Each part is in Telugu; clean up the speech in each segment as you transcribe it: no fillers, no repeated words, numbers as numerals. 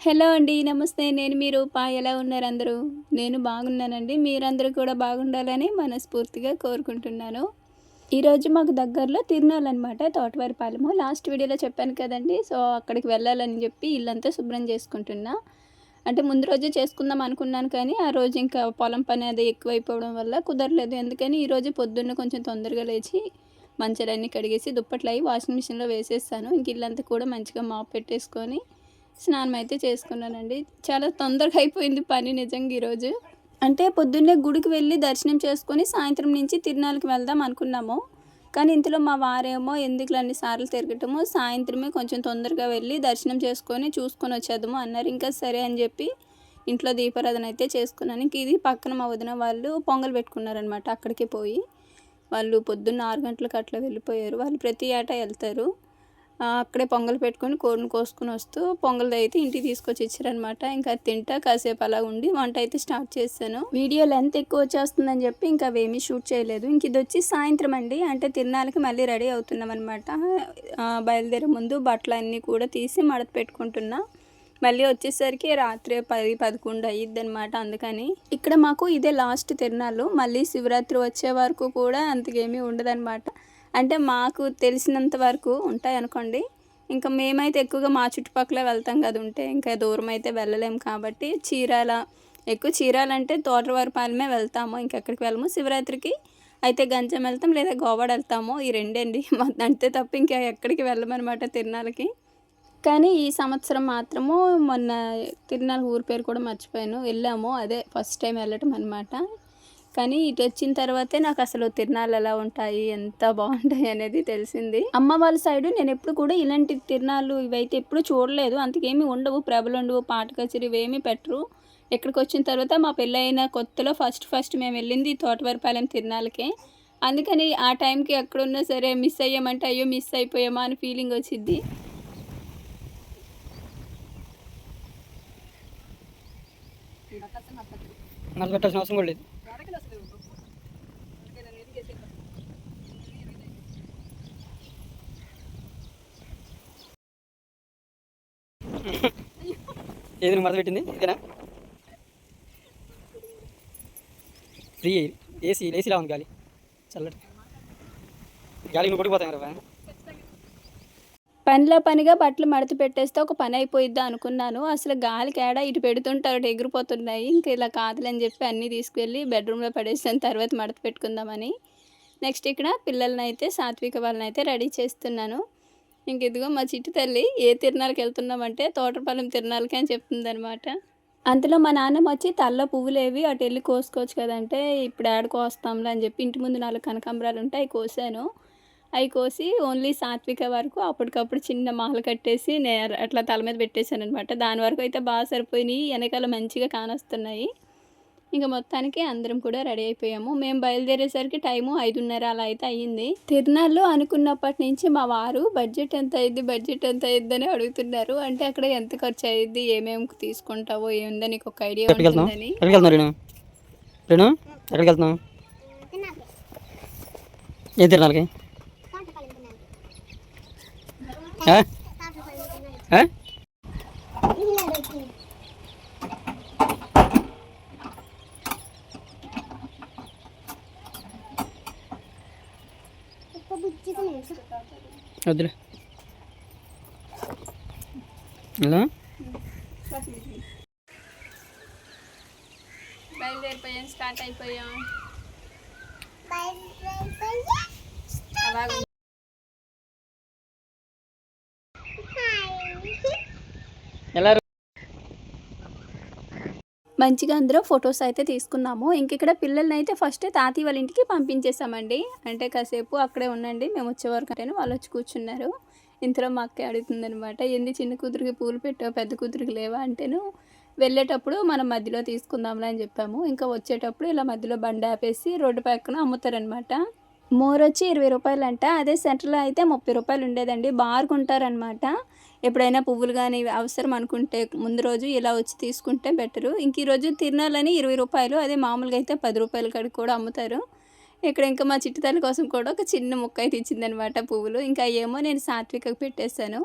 హలో అండి, నమస్తే. నేను మీ రూప. ఎలా ఉన్నారు అందరూ? నేను బాగున్నానండి. మీరందరూ కూడా బాగుండాలని మనస్ఫూర్తిగా కోరుకుంటున్నాను. ఈరోజు మాకు దగ్గరలో తిరునాళ్ళనమాట, తోటవారిపాలెము. లాస్ట్ వీడియోలో చెప్పాను కదండి. సో అక్కడికి వెళ్ళాలని చెప్పి ఇల్లంతా శుభ్రం చేసుకుంటున్నా. అంటే ముందు రోజే చేసుకుందాం అనుకున్నాను, కానీ ఆ రోజు ఇంకా పొలం పని అది ఎక్కువైపోవడం వల్ల కుదరలేదు. ఎందుకని ఈరోజు పొద్దున్న కొంచెం తొందరగా లేచి మంచాలన్నీ కడిగేసి దుప్పట్లు అవి వాషింగ్ మిషన్లో వేసేసాను. ఇంక ఇల్లంతా కూడా మంచిగా మాప్ పెట్టేసుకొని స్నానం అయితే చేసుకున్నానండి. చాలా తొందరగా అయిపోయింది పని నిజంగా ఈరోజు. అంటే పొద్దున్నే గుడికి వెళ్ళి దర్శనం చేసుకొని సాయంత్రం నుంచి తిరునాళ్ళకి వెళ్దాం అనుకున్నాము. కానీ ఇంతలో మా వారేమో ఎందుకులే అన్నిసార్లు తిరగటము, సాయంత్రమే కొంచెం తొందరగా వెళ్ళి దర్శనం చేసుకొని చూసుకొని వచ్చేద్దాము అన్నారు. ఇంకా సరే అని చెప్పి ఇంట్లో దీపారాధన అయితే చేసుకున్నాను. ఇంక ఇది పక్కన మా వదిన వాళ్ళు పొంగల్ పెట్టుకున్నారనమాట. అక్కడికి పోయి వాళ్ళు పొద్దున్న 6 గంటలకు అట్లా వెళ్ళిపోయారు. వాళ్ళు ప్రతి ఏటా వెళ్తారు. అక్కడే పొంగల్ పెట్టుకొని కోడిని కోసుకొని వస్తూ పొంగల్ అయితే ఇంటికి తీసుకొచ్చి ఇచ్చారనమాట. ఇంకా తింటా కాసేపు అలా ఉండి వంట అయితే స్టార్ట్ చేశాను. వీడియో లెంత్ ఎక్కువ వచ్చేస్తుందని చెప్పి ఇంకా అవేమీ షూట్ చేయలేదు. ఇంక ఇది వచ్చి సాయంత్రం అండి, అంటే తిరునాళ్ళకి మళ్ళీ రెడీ అవుతున్నాం అనమాట. బయలుదేరే ముందు బట్టలు అన్నీ కూడా తీసి మడత పెట్టుకుంటున్నా. మళ్ళీ వచ్చేసరికి రాత్రి 10-11 అయ్యిద్ది అనమాట. అందుకని ఇక్కడ మాకు ఇదే లాస్ట్ తిరునాళ్ళు. మళ్ళీ శివరాత్రి వచ్చే వరకు కూడా అంతకేమీ ఉండదన్నమాట. అంటే మాకు తెలిసినంత వరకు ఉంటాయి అనుకోండి. ఇంకా మేమైతే ఎక్కువగా మా చుట్టుపక్కల వెళ్తాం కదా, ఉంటే ఇంకా దూరం అయితే వెళ్ళలేము కాబట్టి ఎక్కువ చీరాలంటే తోటవారిపాలెమే వెళ్తాము. ఇంకెక్కడికి వెళ్ళము. శివరాత్రికి అయితే గంజం వెళ్తాం, లేదా గోవాడ వెళ్తాము. ఈ రెండండి అంతే తప్ప ఇంకా ఎక్కడికి వెళ్ళమన్నమాట తిరునాళ్ళకి. కానీ ఈ సంవత్సరం మాత్రము మొన్న తిరునాళ్ళ ఊరి పేరు కూడా మర్చిపోయాను, వెళ్ళాము. అదే ఫస్ట్ టైం వెళ్ళటం అనమాట. కానీ ఇటు వచ్చిన తర్వాతే నాకు అసలు తిరునాళ్ళు ఎలా ఉంటాయి, ఎంత బాగుంటాయి అనేది తెలిసింది. అమ్మ వాళ్ళ సైడు నేను ఎప్పుడు కూడా ఇలాంటి తిరునాళ్ళు ఇవైతే ఎప్పుడు చూడలేదు. అంతకేమీ ఉండవు, ప్రభలు ఉండవు, పాట కచేరీ ఇవేమీ పెట్టరు. ఇక్కడికి వచ్చిన తర్వాత మా పెళ్ళైన కొత్తలో ఫస్ట్ మేము వెళ్ళింది తోటవారిపాలెం తిరునాళ్ళకే. అందుకని ఆ టైంకి ఎక్కడున్నా సరే మిస్ అయ్యామంటే అయ్యో మిస్ అయిపోయామా అని ఫీలింగ్ వచ్చింది. పెట్టాల్సిన అవసరం కూడా లేదు. ఏది మరత పెట్టింది ఇదేనా? ఫ్రీ ఏసీలా ఉంది గాలి, చల్లటి గాలి. నువ్వు పడిపోతాం కదా. పనిగా బట్టలు మడత పెట్టేస్తే ఒక పని అయిపోయిద్దా అనుకున్నాను. అసలు గాలికి ఏడా ఇటు పెడుతుంటారు, ఎగిరిపోతున్నాయి. ఇంకా ఇలా కాదులని చెప్పి అన్నీ తీసుకువెళ్ళి బెడ్రూమ్లో పడేసిన తర్వాత మడత పెట్టుకుందామని. నెక్స్ట్ ఇక్కడ పిల్లల్ని అయితే సాత్విక వాళ్ళని అయితే రెడీ చేస్తున్నాను. ఇంక ఇదిగో మా చిట్టి తల్లి ఏ తిరునాళ్ళకి వెళ్తున్నామంటే తోటపాలెం తిరునాళ్ళకి అని చెప్తుందనమాట. అంతలో మా నాన్నమ్మ వచ్చి తల్ల పువ్వులేవి అటు వెళ్ళి కోసుకోవచ్చు కదంటే ఇప్పుడు ఏడ కోస్తాంలే అని చెప్పి ఇంటి ముందు 4 కనకాంబరాలు ఉంటే అవి కోసాను. అవి కోసి ఓన్లీ సాత్విక వరకు అప్పటికప్పుడు చిన్న మాల కట్టేసి అట్లా తల మీద పెట్టేశాను అనమాట. దాని వరకు అయితే బాగా సరిపోయినాయి, వెనకాల మంచిగా కానొస్తున్నాయి. ఇంకా మొత్తానికి అందరం కూడా రెడీ అయిపోయాము. మేము బయలుదేరేసరికి టైము 5:30 అలా అయితే అయ్యింది. తిరునాళ్ళు అనుకున్నప్పటి నుంచి మా వారు బడ్జెట్ ఎంత అయ్యిద్ది అని అడుగుతున్నారు. అంటే అక్కడ ఎంత ఖర్చు అయ్యిద్ది, ఏమేమి తీసుకుంటావో ఏందో నీకు ఒక ఐడియా ఉంటుందని. ఏ తిరునాళ్ళకి? వద్దులే ఇలా బయలుదేరిపోయాం, స్టార్ట్ అయిపోయాం. మంచిగా అందరూ ఫొటోస్ అయితే తీసుకున్నాము. ఇంక ఇక్కడ పిల్లల్ని అయితే ఫస్ట్ తాతయ్య వాళ్ళ ఇంటికి పంపించేసామండి. అంటే కాసేపు అక్కడే ఉండండి మేము వచ్చే వరకు అంటేనే వాళ్ళు వచ్చి కూర్చున్నారు. ఇంతలో మా అక్క అడుగుతుందనమాట, ఏంది చిన్న కూతురికి పూలు పెట్టావు పెద్ద కూతురికి లేవా అంటేను, వెళ్ళేటప్పుడు మనం మధ్యలో తీసుకుందాంలే అని చెప్పాము. ఇంకా వచ్చేటప్పుడు ఇలా మధ్యలో బండి ఆపేసి రోడ్డు పక్కన అమ్ముతారనమాట. మోర్ వచ్చి 20 రూపాయలంట. అదే సెంటర్లో అయితే 30 రూపాయలు ఉండేదండి. బారుకుంటారనమాట. ఎప్పుడైనా పువ్వులు కానీ అవసరం అనుకుంటే ముందు రోజు ఇలా వచ్చి తీసుకుంటే బెటరు. ఇంక ఈరోజు తిరణాలని 20 రూపాయలు, అదే మామూలుగా అయితే 10 రూపాయల కాడికి కూడా అమ్ముతారు. ఇక్కడ ఇంకా మా చిట్టి తల్లి కోసం కూడా ఒక చిన్న ముక్క అయితే ఇచ్చిందనమాట పువ్వులు. ఇంకా ఏమో నేను సాత్వికకు పెట్టేశాను.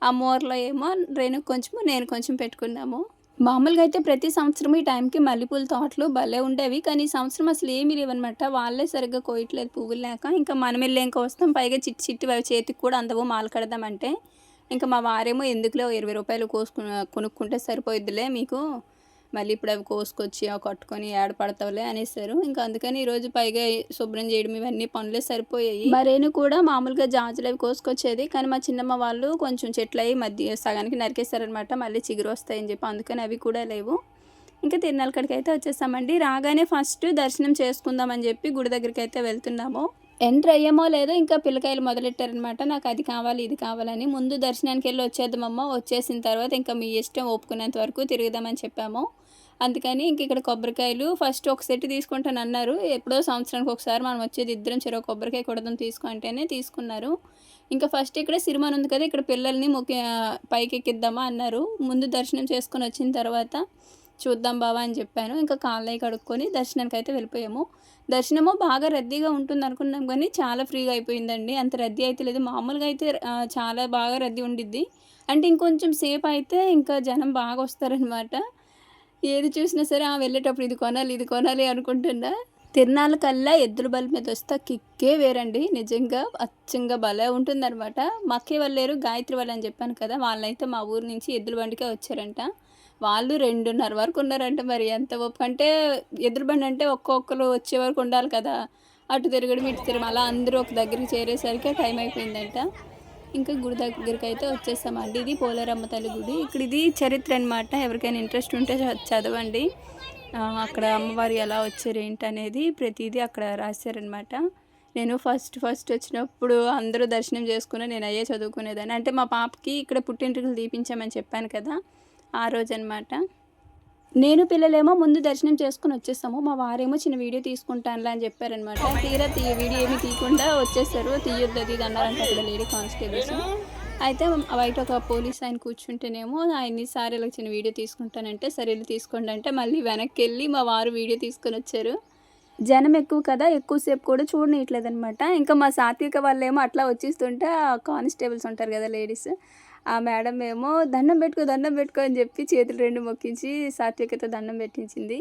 ఆ మోర్లో ఏమో రేణుకు కొంచెము నేను కొంచెం పెట్టుకున్నాము. మామూలుగా అయితే ప్రతి సంవత్సరం ఈ టైంకి మల్లెపూల తోటలు భలే ఉండేవి. కానీ ఈ సంవత్సరం అసలు ఏమీ లేవనమాట. వాళ్ళే సరిగ్గా కోయట్లేదు పువ్వులు లేక. ఇంకా మనం వెళ్ళి ఇంకా వస్తాం, పైగా చిట్టి చిట్టి అవి చేతికి కూడా అందవో మాల కడదామంటే. ఇంకా మా వారేమో ఎందుకులే 20 రూపాయలు కొనుక్కుంటే సరిపోయిద్దిలే మీకు, మళ్ళీ ఇప్పుడు అవి కోసుకొచ్చి అవి కట్టుకొని ఏడ పడతావులే అనేసారు. ఇంకా అందుకని ఈరోజు పైగా శుభ్రం చేయడం ఇవన్నీ పనులే సరిపోయాయి. మరేను కూడా మామూలుగా జాజులు అవి కోసుకొచ్చేది, కానీ మా చిన్నమ్మ వాళ్ళు కొంచెం చెట్లు అవి మధ్య సగానికి నరికేశారనమాట. మళ్ళీ చిగురు వస్తాయని చెప్పి అందుకని అవి కూడా లేవు. ఇంకా తిరునాళ్ళ కాడికి అయితే వచ్చేసామండి. రాగానే ఫస్ట్ దర్శనం చేసుకుందామని చెప్పి గుడి దగ్గరికి అయితే వెళ్తున్నాము. ఎంటర్ అయ్యామో లేదో ఇంకా పిల్లకాయలు మొదలెట్టారనమాట. నాకు అది కావాలి ఇది కావాలని. ముందు దర్శనానికి వెళ్ళి వచ్చేద్దామమ్మ, వచ్చేసిన తర్వాత ఇంకా మీ ఇష్టం ఒప్పుకునేంత వరకు తిరుగుదామని చెప్పాము. అందుకని ఇంక ఇక్కడ కొబ్బరికాయలు ఫస్ట్ ఒక సెట్ తీసుకుంటాను అన్నారు. ఎప్పుడో సంవత్సరానికి ఒకసారి మనం వచ్చేది ఇద్దరం చెరో కొబ్బరికాయ కొడదాం తీసుకుంటేనే తీసుకున్నారు. ఇంకా ఫస్ట్ ఇక్కడ సిరిమాన్ ఉంది కదా, ఇక్కడ పిల్లల్ని పైకి ఎక్కిద్దామా అన్నారు. ముందు దర్శనం చేసుకొని వచ్చిన తర్వాత చూద్దాం బావా అని చెప్పాను. ఇంకా కాళ్ళకి కడుక్కొని దర్శనానికి అయితే వెళ్ళిపోయాము. దర్శనము బాగా రద్దీగా ఉంటుంది అనుకున్నాం, కానీ చాలా ఫ్రీగా అయిపోయిందండి. అంత రద్దీ అయితే లేదు. మామూలుగా అయితే చాలా బాగా రద్దీ ఉండిద్ది. అంటే ఇంకొంచెం సేపు అయితే ఇంకా జనం బాగా వస్తారనమాట. ఏది చూసినా సరే వెళ్ళేటప్పుడు ఇది కొనాలి అనుకుంటున్నా. తిరునాళ్ళ కల్లా ఎద్దుల బల మీద వస్తే కిక్కే వేరండి. నిజంగా అచ్చంగా భలే ఉంటుందన్నమాట. మా అక్కయ్య వాళ్ళు లేరు, గాయత్రి వాళ్ళు అని చెప్పాను కదా, వాళ్ళైతే మా ఊరు నుంచి ఎద్దుల బండికే వచ్చారంట. వాళ్ళు 2:30 వరకు ఉన్నారంట. మరి ఎంత ఓపిక అంటే, ఎదురు బండి అంటే ఒక్కొక్కరు వచ్చే వరకు ఉండాలి కదా, అటు తిరగడం ఇటు తిరగడం, అలా అందరూ ఒక దగ్గరికి చేరేసరికి టైం అయిపోయిందంట. ఇంకా గుడి దగ్గరికి అయితే వచ్చేసామండి. ఇది పోలేరమ్మ తల్లి గుడి. ఇక్కడ ఇది చరిత్ర అనమాట. ఎవరికైనా ఇంట్రెస్ట్ ఉంటే చదవండి. అక్కడ అమ్మవారు ఎలా వచ్చారు ఏంటనేది ప్రతిదీ అక్కడ రాశారనమాట. నేను ఫస్ట్ వచ్చినప్పుడు అందరూ దర్శనం చేసుకుని నేను అయ్యే చదువుకునేదాన్ని. అంటే మా పాపకి ఇక్కడ పుట్టింటికలు తీపించామని చెప్పాను కదా, ఆ రోజు అనమాట. నేను పిల్లలేమో ముందు దర్శనం చేసుకుని వచ్చేసాము. మా వారేమో చిన్న వీడియో తీసుకుంటానులే అని చెప్పారనమాట. తీరా వీడియో ఏమీ తీయకుండా వచ్చేసారు. తీయొద్దు అది అన్నారంటే అక్కడ లేడీ కానిస్టేబుల్స్. అయితే బయట ఒక పోలీస్ ఆయన కూర్చుంటేనేమో ఆయన్నిసారి ఇలా చిన్న వీడియో తీసుకుంటానంటే సరే వెళ్ళి తీసుకోండి అంటే మళ్ళీ వెనక్కి వెళ్ళి మా వారు వీడియో తీసుకొని వచ్చారు. జనం ఎక్కువ కదా, ఎక్కువసేపు కూడా చూడనీయట్లేదనమాట. ఇంకా మా సాత్విక వాళ్ళేమో అట్లా వచ్చేస్తుంటే కానిస్టేబుల్స్ ఉంటారు కదా లేడీస్, ఆ మేడం ఏమో దండం పెట్టుకో అని చెప్పి చేతులు 2 మొక్కించి సాత్వికతో దండం పెట్టించింది.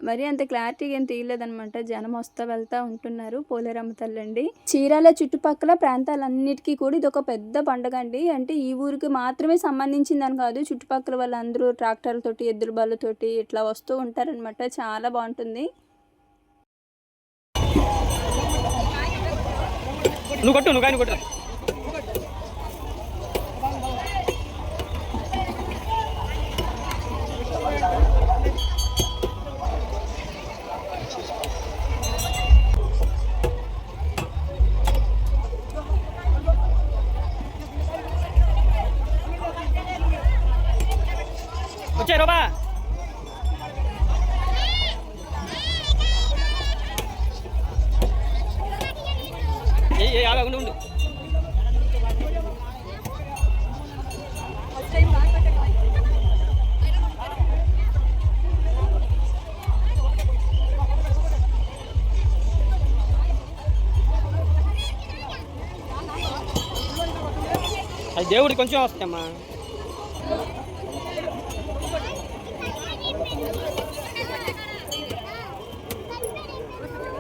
మరి అంత క్లారిటీగా ఏం తీయలేదనమాట. జనం వస్తూ వెళ్తూ ఉంటున్నారు. పోలేరమ్మ తల్లి అండి. చీరాల చుట్టుపక్కల ప్రాంతాలన్నిటికీ కూడా ఇది ఒక పెద్ద పండుగ అండి. అంటే ఈ ఊరికి మాత్రమే సంబంధించిందని కాదు, చుట్టుపక్కల వాళ్ళందరూ ట్రాక్టర్లతోటి ఎద్దుల బళ్ళతోటి ఇట్లా వస్తూ ఉంటారనమాట. చాలా బాగుంటుంది. నువ్వు కొట్టు వచ్చారు బా. ఉండు అది దేవుడికి కొంచెం వస్తాయమ్మా.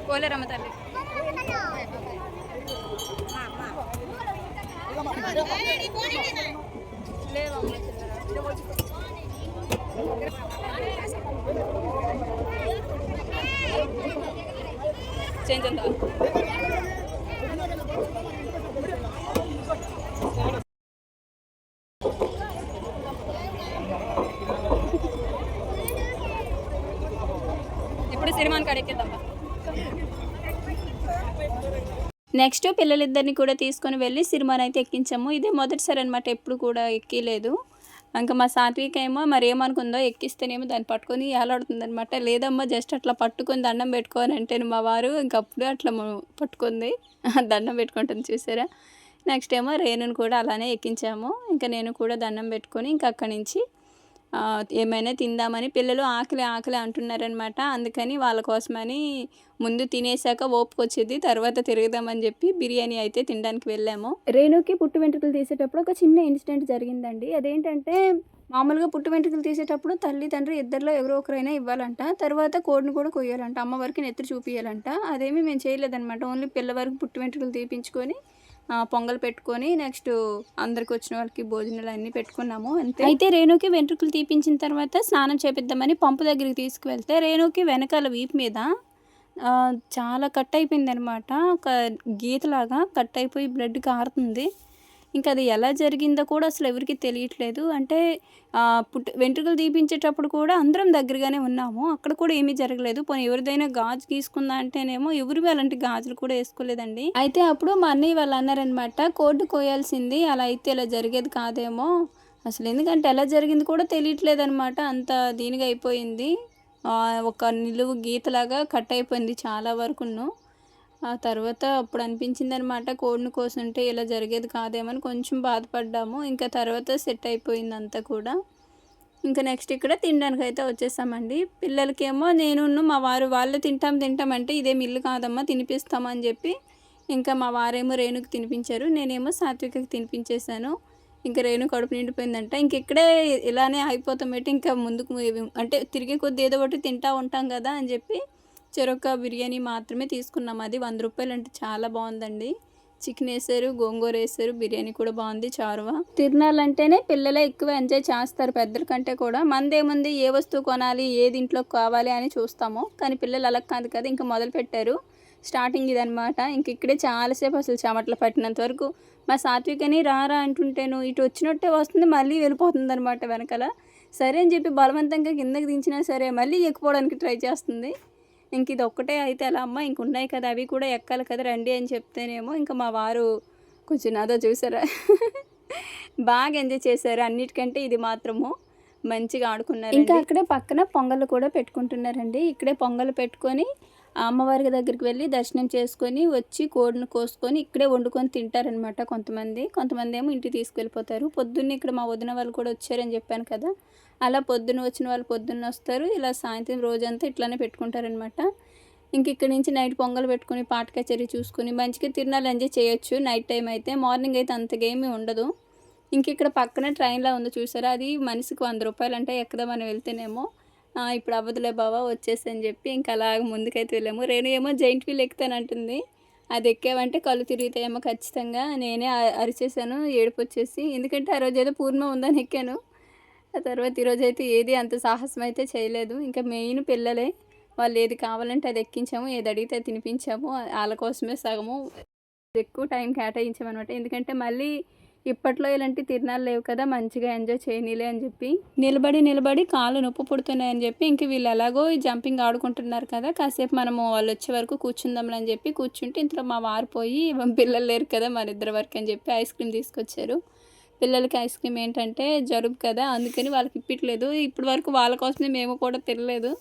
పోలేరమ్మ తల్లి చేంజ్ అంతా ఇప్పుడు సిరిమాన్ కాడ ఎక్కిద్దాం. నెక్స్ట్ పిల్లలిద్దరిని కూడా తీసుకొని వెళ్ళి సిరిమాన్ అయితే ఎక్కించాము. ఇదే మొదటిసారి అనమాట, ఎప్పుడు కూడా ఎక్కిలేదు. ఇంకా మా సాత్విక ఏమో మరి ఏమనుకుందో, ఎక్కిస్తేనేమో దాన్ని పట్టుకొని ఏలాడుతుంది అనమాట. లేదమ్మా జస్ట్ అట్లా పట్టుకొని దండం పెట్టుకొని అంటే మా వారు ఇంకప్పుడు అట్లా పట్టుకుంది దండం పెట్టుకుంటుంది చూసారా. నెక్స్ట్ ఏమో రేణుని కూడా అలానే ఎక్కించాము. ఇంకా నేను కూడా దండం పెట్టుకొని ఇంకా అక్కడి నుంచి ఏమైనా తిందామని, పిల్లలు ఆకలి ఆకలి అంటున్నారనమాట. అందుకని వాళ్ళ కోసమని ముందు తినేసాక ఓపిక వచ్చేది, తర్వాత తిరుగుదామని చెప్పి బిర్యానీ అయితే తినడానికి వెళ్ళాము. రేణుకి పుట్టు వెంట్రుకలు తీసేటప్పుడు ఒక చిన్న ఇన్సిడెంట్ జరిగిందండి. అదేంటంటే మామూలుగా పుట్టు వెంట్రుకలు తీసేటప్పుడు తల్లి తండ్రి ఇద్దరిలో ఎవరో ఒకరైనా ఇవ్వాలంట. తర్వాత కోడిని కూడా కొయ్యాలంట, అమ్మవారికి నెత్తి చూపించాలంట. అదేమీ మేము చేయలేదన్నమాట. ఓన్లీ పిల్ల వరకు పుట్టు వెంట్రుకలు తీపించుకొని పొంగల్ పెట్టుకొని నెక్స్ట్ అందరికి వచ్చిన వాళ్ళకి భోజనాలు అన్నీ పెట్టుకున్నాము అంతే. అయితే రేణుకి వెంట్రుకలు తీపించిన తర్వాత స్నానం చేపిద్దామని పంపు దగ్గరికి తీసుకువెళ్తే రేణుకి వెనకాల వీపు మీద చాలా కట్ అయిపోయింది అనమాట. ఒక గీతలాగా కట్ అయిపోయి బ్లడ్ కారుతుంది. ఇంకా అది ఎలా జరిగిందో కూడా అసలు ఎవరికి తెలియట్లేదు. అంటే వెంట్రుకలు తీపించేటప్పుడు కూడా అందరం దగ్గరగానే ఉన్నాము, అక్కడ కూడా ఏమీ జరగలేదు. పోనీ ఎవరిదైనా గాజు గీసుకుందా అంటేనేమో ఎవరివి అలాంటి గాజులు కూడా వేసుకోలేదండి. అయితే అప్పుడు మా అన్నయ్య వాళ్ళు అన్నారనమాట, కోడ్డు కోయాల్సింది, అలా అయితే ఇలా జరిగేది కాదేమో అసలు, ఎందుకంటే ఎలా జరిగింది కూడా తెలియట్లేదు అనమాట. అంత దీనిగా అయిపోయింది, ఒక నిలువు గీతలాగా కట్ అయిపోయింది చాలా వరకును. ఆ తర్వాత అప్పుడు అనిపించింది అనమాట, కోడిని కోసుంటే ఇలా జరిగేది కాదేమని కొంచెం బాధపడ్డాము. ఇంకా తర్వాత సెట్ అయిపోయింది అంతా కూడా. ఇంకా నెక్స్ట్ ఇక్కడ తినడానికి అయితే వచ్చేసామండి. పిల్లలకేమో నేను మా వారు వాళ్ళు తింటామంటే ఇదేమి ఇల్లు కాదమ్మా తినిపిస్తామని చెప్పి ఇంకా మా వారేమో రేణుకి తినిపించారు, నేనేమో సాత్వికకి తినిపించేశాను. ఇంకా రేణు కడుపు నిండిపోయిందంట. ఇంక ఇక్కడే ఇలానే అయిపోతామేంటి, ఇంకా ముందుకు అంటే తిరిగే కొద్ది ఏదో ఒకటి తింటూ ఉంటాం కదా అని చెప్పి చెరొక బిర్యానీ మాత్రమే తీసుకున్నాం. అది 100 రూపాయలు, అంటే చాలా బాగుందండి. చికెన్ వేసారు, గోంగూర వేసారు, బిర్యానీ కూడా బాగుంది, చారువా. తిరణాలంటేనే పిల్లలే ఎక్కువ ఎంజాయ్ చేస్తారు పెద్దల కంటే కూడా. మందేముంది ఏ వస్తువు కొనాలి, ఏది ఇంట్లో కావాలి అని చూస్తాము, కానీ పిల్లలు అలా కాదు కదా. ఇంకా మొదలు పెట్టారు స్టార్టింగ్ ఇదనమాట. ఇంక ఇక్కడే చాలాసేపు అసలు చెమటలు పట్టినంత వరకు మా సాత్వికని రారా అంటుంటేను ఇటు వచ్చినట్టే వస్తుంది, మళ్ళీ వెళ్ళిపోతుంది అనమాట వెనకాల. సరే అని చెప్పి బలవంతంగా కిందకి దించినా సరే మళ్ళీ ఎక్కిపోవడానికి ట్రై చేస్తుంది. ఇంక ఇది ఒక్కటే అయితే ఎలా అమ్మ, ఇంక ఉన్నాయి కదా అవి కూడా ఎక్కాలి కదా రండి అని చెప్తేనేమో ఇంకా మా వారు కొంచెం నాదో చూసారా బాగా ఎంజాయ్ చేశారు. అన్నిటికంటే ఇది మాత్రము మంచిగా ఆడుకున్నారు. ఇంకా అక్కడే పక్కన పొంగల్ కూడా పెట్టుకుంటున్నారండి. ఇక్కడే పొంగల్ పెట్టుకొని అమ్మవారి దగ్గరికి వెళ్ళి దర్శనం చేసుకొని వచ్చి కోడిని కోసుకొని ఇక్కడే వండుకొని తింటారనమాట. కొంతమంది ఏమో ఇంటికి తీసుకెళ్ళిపోతారు. పొద్దున్న ఇక్కడ మా వదిన వాళ్ళు కూడా వచ్చారని చెప్పాను కదా, అలా పొద్దున్న వచ్చిన వాళ్ళు పొద్దున్న వస్తారు, ఇలా సాయంత్రం రోజంతా ఇట్లానే పెట్టుకుంటారనమాట. ఇంక ఇక్కడి నుంచి నైట్ పొంగల్ పెట్టుకుని పాట కచేరీ చూసుకుని మంచిగా తిరణాలు ఎంజాయ్ చేయొచ్చు నైట్ టైం అయితే. మార్నింగ్ అయితే అంతగా ఏమీ ఉండదు. ఇంక ఇక్కడ పక్కన ట్రైన్లో ఉంది చూసారా, అది మనిషికి 100 రూపాయలు అంటే ఎక్కదామని వెళ్తేనేమో ఇప్పుడు అవ్వదులే బావా వచ్చేసి అని చెప్పి ఇంకా అలా ముందుకైతే వెళ్ళాము. రేణు ఏమో జైంట్ వీల్ ఎక్కుతానంటుంది, అది ఎక్కామంటే కళ్ళు తిరుగుతాయేమో ఖచ్చితంగా. నేనే అరిచేసాను ఏడుపు వచ్చేసి, ఎందుకంటే ఆ రోజు ఏదో పూర్ణిమ ఉందని ఎక్కాను. ఆ తర్వాత ఈరోజు అయితే ఏది అంత సాహసం అయితే చేయలేదు. ఇంకా మెయిన్ పిల్లలే, వాళ్ళు ఏది కావాలంటే అది ఎక్కించాము, ఏది అడిగితే తినిపించాము. వాళ్ళ కోసమే సగము ఎక్కువ టైం కేటాయించామన్నమాట. ఎందుకంటే మళ్ళీ ఇప్పట్లో ఇలాంటి తిరణాలు లేవు కదా, మంచిగా ఎంజాయ్ చేయనీలే అని చెప్పి నిలబడి కాళ్ళు నొప్పి పుడుతున్నాయని చెప్పి ఇంక వీళ్ళు ఎలాగో ఈ జంపింగ్ ఆడుకుంటున్నారు కదా, కాసేపు మనము వాళ్ళు వచ్చే వరకు కూర్చుందాంలే అని చెప్పి కూర్చుంటే ఇంట్లో మా వారు పోయి పిల్లలు లేరు కదా మన ఇద్దరు వరకు అని చెప్పి ఐస్ క్రీమ్ తీసుకొచ్చారు. పిల్లలకి ఐస్ క్రీమ్ ఏంటంటే జలుబు కదా, అందుకని వాళ్ళకి ఇప్పట్లేదు. ఇప్పటి వరకు వాళ్ళ కోసమే మేము కూడా తినలేదు.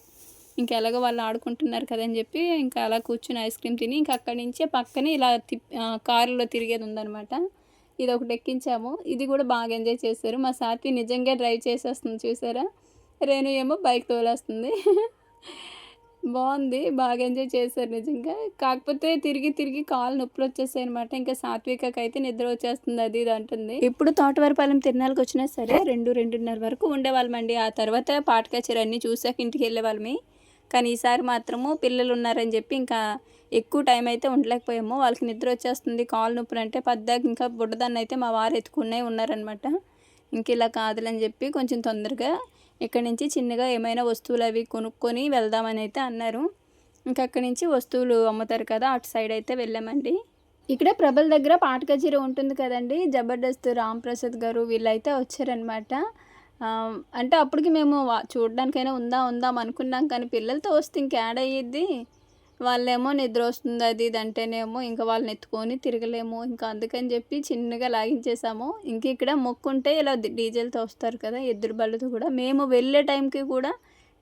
ఇంకా ఎలాగో వాళ్ళు ఆడుకుంటున్నారు కదా అని చెప్పి ఇంకా అలా కూర్చుని ఐస్ క్రీమ్ తిని ఇంకా అక్కడి నుంచే పక్కనే ఇలా కారులో తిరిగేది ఉందనమాట. ఇది ఒకటి ఎక్కించాము, ఇది కూడా బాగా ఎంజాయ్ చేశారు. మా సాత్వి నిజంగా డ్రైవ్ చేసేస్తుంది చూసారా, రేణు ఏమో బైక్ తోలేస్తుంది బాగుంది, బాగా ఎంజాయ్ చేశారు నిజంగా. కాకపోతే తిరిగి కాళ్ళు నొప్పులు వచ్చేసాయి అనమాట. ఇంకా సాత్వికకి అయితే నిద్ర వచ్చేస్తుంది అది ఇది అంటుంది. ఇప్పుడు తోటవరపాలెం తిరణాలకు వచ్చినా సరే 2-2:30 వరకు ఉండేవాళ్ళమండి. ఆ తర్వాత పాట కచేరీ అన్నీ చూసాక ఇంటికి వెళ్ళేవాళ్ళమి. కానీ ఈసారి మాత్రము పిల్లలు ఉన్నారని చెప్పి ఇంకా ఎక్కువ టైం అయితే ఉండలేకపోయాము. వాళ్ళకి నిద్ర వచ్చేస్తుంది, కాళ్ళు నొప్పులు అంటే పద్దాక ఇంకా బుడ్డదాన్ని అయితే మా వారు ఎత్తుకునే ఉన్నారనమాట. ఇంక ఇలా కాదులని చెప్పి కొంచెం తొందరగా ఇక్కడ నుంచి చిన్నగా ఏమైనా వస్తువులు అవి కొనుక్కొని వెళ్దామని అయితే అన్నారు. ఇంకా అక్కడి నుంచి వస్తువులు అమ్ముతారు కదా, అటు సైడ్ అయితే వెళ్ళామండి. ఇక్కడ ప్రభల దగ్గర పాట కచేరీ ఉంటుంది కదండి, జబర్దస్త్ రామ్ ప్రసాద్ గారు వీళ్ళైతే వచ్చారనమాట. అంటే అప్పటికి మేము చూడడానికైనా ఉందాం అనుకున్నాం, కానీ పిల్లలతో వస్తే ఇంక యాడ్ అయ్యిద్ది. వాళ్ళేమో నిద్ర వస్తుంది అది ఇది అంటేనేమో ఇంకా వాళ్ళని ఎత్తుకొని తిరగలేము. ఇంకా అందుకని చెప్పి చిన్నగా లాగించేసాము. ఇంక ఇక్కడ మొక్కుంటే ఇలా డీజేలతో వస్తారు కదా, ఎద్దుల బళ్ళతో కూడా. మేము వెళ్ళే టైంకి కూడా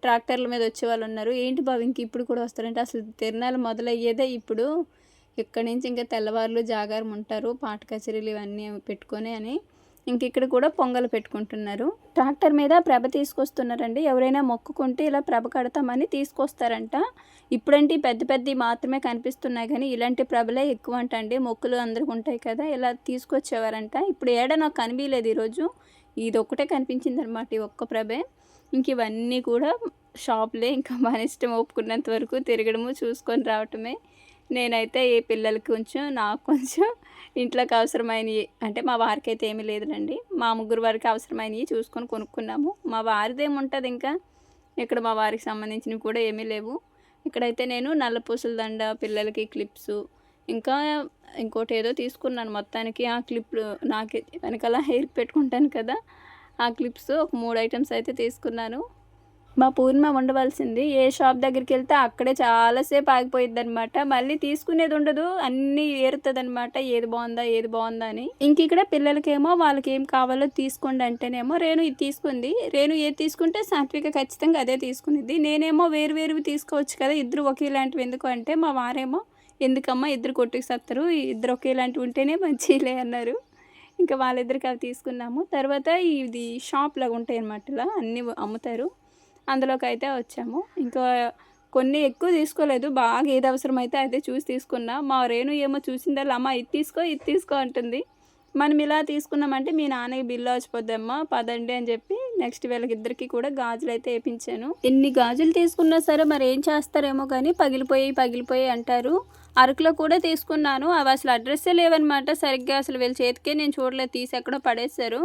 ట్రాక్టర్ల మీద వచ్చేవాళ్ళు ఉన్నారు. ఏంటి బాబు ఇంక ఇప్పుడు కూడా వస్తారంటే, అసలు తిరణాలు మొదలయ్యేదే ఇప్పుడు. ఇక్కడి నుంచి ఇంకా తెల్లవారులు జాగారం ఉంటారు, పాట కచేరీలు ఇవన్నీ పెట్టుకొని అని. ఇంక ఇక్కడ కూడా పొంగలు పెట్టుకుంటున్నారు. ట్రాక్టర్ మీద ప్రభ తీసుకొస్తున్నారండి. ఎవరైనా మొక్కుకుంటే ఇలా ప్రభ కడతామని తీసుకొస్తారంట. ఇప్పుడంటే పెద్ద పెద్దవి మాత్రమే కనిపిస్తున్నాయి, కానీ ఇలాంటి ప్రభలే ఎక్కువ అంటండి. మొక్కులు అందరికి ఉంటాయి కదా, ఇలా తీసుకొచ్చేవారంట. ఇప్పుడు ఏడ నాకు కనిపించలేదు ఈరోజు, ఇది ఒక్కటే కనిపించింది అనమాట, ఈ ఒక్క ప్రభే. ఇంక ఇవన్నీ కూడా షాప్లే. ఇంకా మన ఇష్టం ఒప్పుకున్నంత వరకు తిరగడము చూసుకొని రావటమే. నేనైతే ఈ పిల్లలకి కొంచెం, నాకు కొంచెం ఇంట్లోకి అవసరమైనవి, అంటే మా వారికి అయితే ఏమీ లేదులండి, మా ముగ్గురు వారికి అవసరమైనవి చూసుకొని కొనుక్కున్నాము. మా వారిది ఏముంటుంది, ఇంకా ఇక్కడ మా వారికి సంబంధించినవి కూడా ఏమీ లేవు. ఇక్కడైతే నేను నల్ల పూసల దండ, పిల్లలకి క్లిప్స్, ఇంకా ఇంకోటి ఏదో తీసుకున్నాను మొత్తానికి. ఆ క్లిప్లు నాకు వెనకాల హెయిర్కి పెట్టుకుంటాను కదా, ఆ క్లిప్స్ ఒక 3 ఐటమ్స్ అయితే తీసుకున్నాను. మా పూర్ణిమ ఉండవలసింది ఏ షాప్ దగ్గరికి వెళ్తే అక్కడే చాలాసేపు ఆగిపోయిద్ది అనమాట. మళ్ళీ తీసుకునేది ఉండదు, అన్నీ ఏరుతుంది అనమాట, ఏది బాగుందా అని. ఇంక ఇక్కడ పిల్లలకేమో వాళ్ళకి ఏం కావాలో తీసుకోండి అంటేనేమో రేణు ఇది తీసుకుంది. రేణు ఏది తీసుకుంటే సాత్విక ఖచ్చితంగా అదే తీసుకునేది. నేనేమో వేరువేరువి తీసుకోవచ్చు కదా, ఇద్దరు ఒకేలాంటివి ఎందుకు అంటే, మా వారేమో ఎందుకమ్మా ఇద్దరు కొట్టుకు సత్తరు, ఇద్దరు ఒకేలాంటివి ఉంటేనే మంచిలే అన్నారు. ఇంకా వాళ్ళిద్దరికి అవి తీసుకున్నాము. తర్వాత ఇది షాప్ లాగా ఉంటాయి అన్నమాట, ఇలా అన్నీ అమ్ముతారు, అందులోకి అయితే వచ్చాము. ఇంకా కొన్ని ఎక్కువ తీసుకోలేదు, బాగా ఏది అవసరమైతే అయితే చూసి తీసుకున్నా. మా రేణు ఏమో చూసిందల్లా అమ్మ ఇది తీసుకో అంటుంది. మనం ఇలా తీసుకున్నామంటే మీ నాన్నకి బిల్లు వచ్చిపోద్దమ్మా పదండి అని చెప్పి నెక్స్ట్ వీళ్ళకిద్దరికి కూడా గాజులు అయితే వేయించాను. ఎన్ని గాజులు తీసుకున్నా సరే మరి ఏం చేస్తారేమో కానీ పగిలిపోయి అంటారు. అరకులో కూడా తీసుకున్నాను, అవి అసలు అడ్రస్సే లేవన్నమాట సరిగ్గా. అసలు వీళ్ళ చేతికే నేను చూడలేదు, తీసి ఎక్కడో పడేశారు.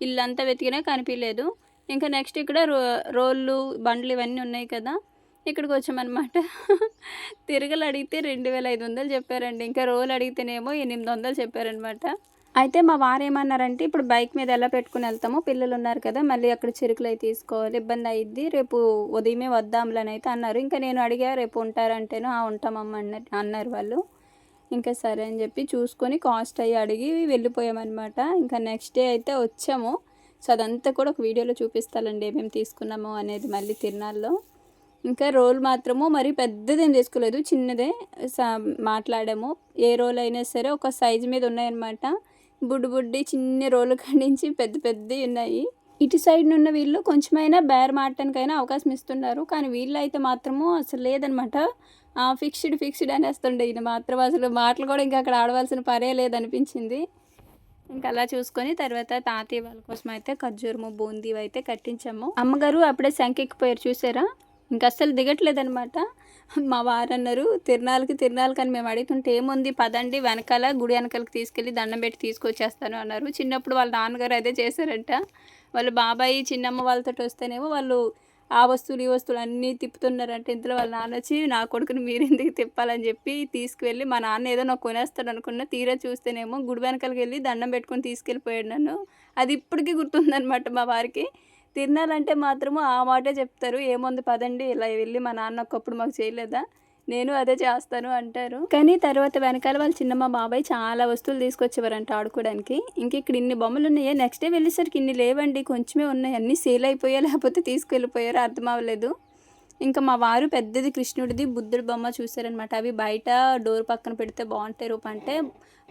ఇల్లంతా వెతికినా కనిపించలేదు. ఇంకా నెక్స్ట్ ఇక్కడ రోళ్ళు బండ్లు ఇవన్నీ ఉన్నాయి కదా, ఇక్కడికి వచ్చామన్నమాట. తిరగలు అడిగితే 2500 చెప్పారండి, ఇంకా రోలు అడిగితేనేమో 800 చెప్పారనమాట. అయితే మా వారు ఏమన్నారంటే, ఇప్పుడు బైక్ మీద ఎలా పెట్టుకుని వెళ్తామో, పిల్లలు ఉన్నారు కదా, మళ్ళీ అక్కడ చెరుకులు అవి తీసుకోవాలి, ఇబ్బంది అయ్యిద్ది, రేపు ఉదయమే వద్దాంలని అయితే అన్నారు. ఇంకా నేను అడిగా రేపు ఉంటారంటేనో ఉంటామమ్మ అన్నారు వాళ్ళు. ఇంకా సరే అని చెప్పి చూసుకొని కాస్ట్ అయ్యి అడిగి వెళ్ళిపోయామన్నమాట. ఇంకా నెక్స్ట్ డే అయితే వచ్చాము. సో అదంతా కూడా ఒక వీడియోలో చూపిస్తానండి ఏమేమి తీసుకున్నాము అనేది మళ్ళీ తిరునాళ్ళలో. ఇంకా రోల్ మాత్రము మరి పెద్దదేం తీసుకోలేదు, చిన్నదే మాట్లాడాము. ఏ రోల్ అయినా సరే ఒక సైజు మీద ఉన్నాయన్నమాట. బుడ్డి చిన్న రోలు కాడించి పెద్దవి ఉన్నాయి. ఇటు సైడ్ ఉన్న వీళ్ళు కొంచెమైనా బేర్ మాడటానికైనా అవకాశం ఇస్తున్నారు, కానీ వీళ్ళు అయితే మాత్రము అసలు లేదనమాట. ఫిక్స్డ్ అనేస్తుండే ఈయన మాత్రం. అసలు మాటలు కూడా ఇంకా అక్కడ ఆడవలసిన పనే లేదనిపించింది. ఇంకా అలా చూసుకొని తర్వాత తాతయ్య వాళ్ళ కోసం అయితే ఖర్జూరము బూందీ అయితే కట్టించాము. అమ్మగారు అప్పుడే శంకెక్కిపోయారు చూసారా, ఇంకా అస్సలు దిగట్లేదనమాట. మా వారు అన్నారు తిరణాలకి అని మేము అడుగుతుంటే ఏముంది పదండి వెనకాల గుడి వెనకాలకి తీసుకెళ్ళి దండం పెట్టి తీసుకొచ్చేస్తాను అన్నారు. చిన్నప్పుడు వాళ్ళ నాన్నగారు అదే చేశారంట. వాళ్ళ బాబాయి చిన్నమ్మ వాళ్ళతో వస్తేనేమో వాళ్ళు ఆ వస్తువులు ఈ వస్తువులు అన్నీ తిప్పుతున్నారంటే, ఇంతలో వాళ్ళ నాన్న వచ్చి నా కొడుకుని మీరు ఎందుకు తిప్పాలని చెప్పి తీసుకువెళ్ళి, మా నాన్న ఏదో నాకు కొనేస్తాడు అనుకున్నా, తీరా చూస్తేనేమో గుడి వెనకాలకి వెళ్ళి దండం పెట్టుకొని తీసుకెళ్ళిపోయాడు నన్ను. అది ఇప్పటికీ గుర్తుందనమాట మా వారికి. తిరణాలంటే మాత్రము ఆ మాటే చెప్తారు, ఏముంది పదండి ఇలా వెళ్ళి, మా నాన్న ఒకప్పుడు మాకు చేయలేదా, నేను అదే చేస్తాను అంటారు. కానీ తర్వాత వెనకాల వాళ్ళ చిన్నమ్మ బాబాయ్ చాలా వస్తువులు తీసుకొచ్చేవారంట ఆడుకోవడానికి. ఇంక ఇక్కడ ఇన్ని బొమ్మలు ఉన్నాయా, నెక్స్ట్ డే వెళ్ళేసరికి ఇన్ని లేవండి, కొంచెమే ఉన్నాయి, అన్నీ సేల్ అయిపోయా లేకపోతే తీసుకెళ్ళిపోయారు అర్థం అవ్వలేదు. ఇంకా మా వారు పెద్దది కృష్ణుడిది బుద్ధుడి బొమ్మ చూసారనమాట. అవి బయట డోర్ పక్కన పెడితే బాగుంటాయి రూప అంటే,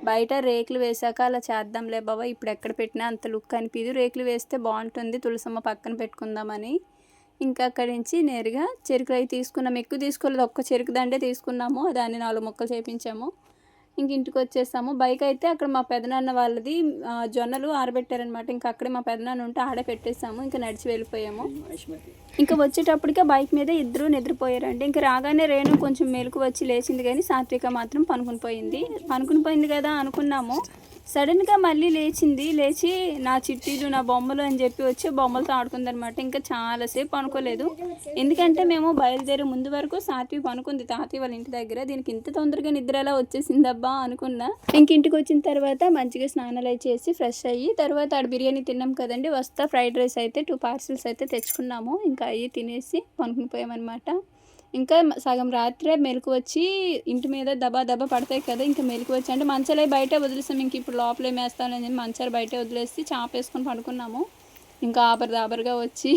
బయట రేకులు వేసాక అలా చేద్దాంలే బాబా, ఇప్పుడు ఎక్కడ పెట్టినా అంత లుక్ అనిపించదు, రేకులు వేస్తే బాగుంటుంది తులసమ్మ పక్కన పెట్టుకుందామని. ఇంకా అక్కడి నుంచి నేరుగా చెరుకులు అవి తీసుకున్నాము. ఎక్కువ తీసుకోలేదు, ఒక్క చెరుకు దండే తీసుకున్నాము, దాన్ని 4 ముక్కలు చేపించాము. ఇంక ఇంటికి వచ్చేసాము. బైక్ అయితే అక్కడ మా పెదనాన్న వాళ్ళది జొన్నలు ఆరబెట్టారనమాట. ఇంకా అక్కడే మా పెదనాన్న ఉంటే ఆడే పెట్టేసాము. ఇంకా నడిచి వెళ్ళిపోయాము. ఇంకా వచ్చేటప్పటికే బైక్ మీద ఇద్దరు నిద్రపోయారండి. ఇంకా రాగానే రేణు కొంచెం మేలుకు వచ్చి లేచింది, కానీ సాత్విక మాత్రం పనుకుని పోయింది కదా అనుకున్నాము. సడన్గా మళ్ళీ లేచి నా చిట్టీలు నా బొమ్మలు అని చెప్పి వచ్చి బొమ్మలతో ఆడుకుందనమాట. ఇంకా చాలాసేపు అనుకోలేదు, ఎందుకంటే మేము బయలుదేరే ముందు వరకు సాత్వి పనుకుంది తాతయ్య వాళ్ళ ఇంటి దగ్గర. దీనికి ఇంత తొందరగా నిద్ర ఎలా వచ్చేసిందబ్బా అనుకున్నా. ఇంక ఇంటికి వచ్చిన తర్వాత మంచిగా స్నానాలు అయి చేసి ఫ్రెష్ అయ్యి తర్వాత ఆడ బిర్యానీ తిన్నాం కదండి, వస్తా ఫ్రైడ్ రైస్ అయితే 2 పార్సిల్స్ అయితే తెచ్చుకున్నాము. ఇంకా అవి తినేసి పనుకుని పోయామన్నమాట. ఇంకా సగం రాత్రే మెలకు వచ్చి ఇంటి మీద దబా పడతాయి కదా, ఇంకా మెలకు వచ్చి అంటే మంచాలు బయటే వదిలేసాం. ఇంక ఇప్పుడు లోపల ఏమేస్తానని మంచాలు బయటే వదిలేసి చాపేసుకొని పడుకున్నాము. ఇంకా ఆబరదాబరగా వచ్చి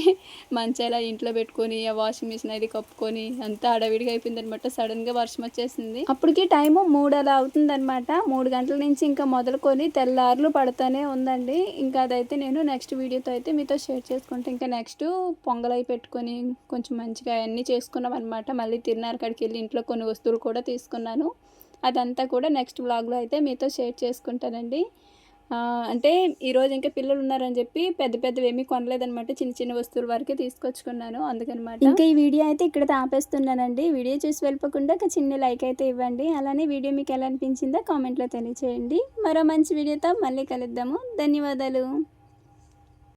మంచాల ఇంట్లో పెట్టుకొని ఆ వాషింగ్ మిషన్ అది కప్పుకొని అంతా అడవిడిగా అయిపోయింది అనమాట. సడన్గా వర్షం వచ్చేసింది. అప్పటికి టైము 3 అలా అవుతుందన్నమాట. 3 గంటల నుంచి ఇంకా మొదలుకొని తెల్లార్లు పడుతూనే ఉందండి. ఇంకా అదైతే నేను నెక్స్ట్ వీడియోతో అయితే మీతో షేర్ చేసుకుంటే, ఇంకా నెక్స్ట్ పొంగలై పెట్టుకొని కొంచెం మంచిగా అవన్నీ చేసుకున్నాం అనమాట. మళ్ళీ తిరునారు కాడికి వెళ్ళి ఇంట్లో కొన్ని వస్తువులు కూడా తీసుకున్నాను. అదంతా కూడా నెక్స్ట్ వ్లాగ్లో అయితే మీతో షేర్ చేసుకుంటానండి. అంటే ఈరోజు ఇంకా పిల్లలు ఉన్నారని చెప్పి పెద్దవి ఏమీ కొనలేదనమాట, చిన్న వస్తువుల వరకే తీసుకొచ్చుకున్నాను అందుకనమాట. ఇంకా ఈ వీడియో అయితే ఇక్కడ ఆపేస్తున్నానండి. వీడియో చూసి వెళ్ళిపోకుండా ఒక చిన్న లైక్ అయితే ఇవ్వండి. అలానే వీడియో మీకు ఎలా అనిపించిందో కామెంట్లో తెలియచేయండి. మరో మంచి వీడియోతో మళ్ళీ కలుద్దాము. ధన్యవాదాలు.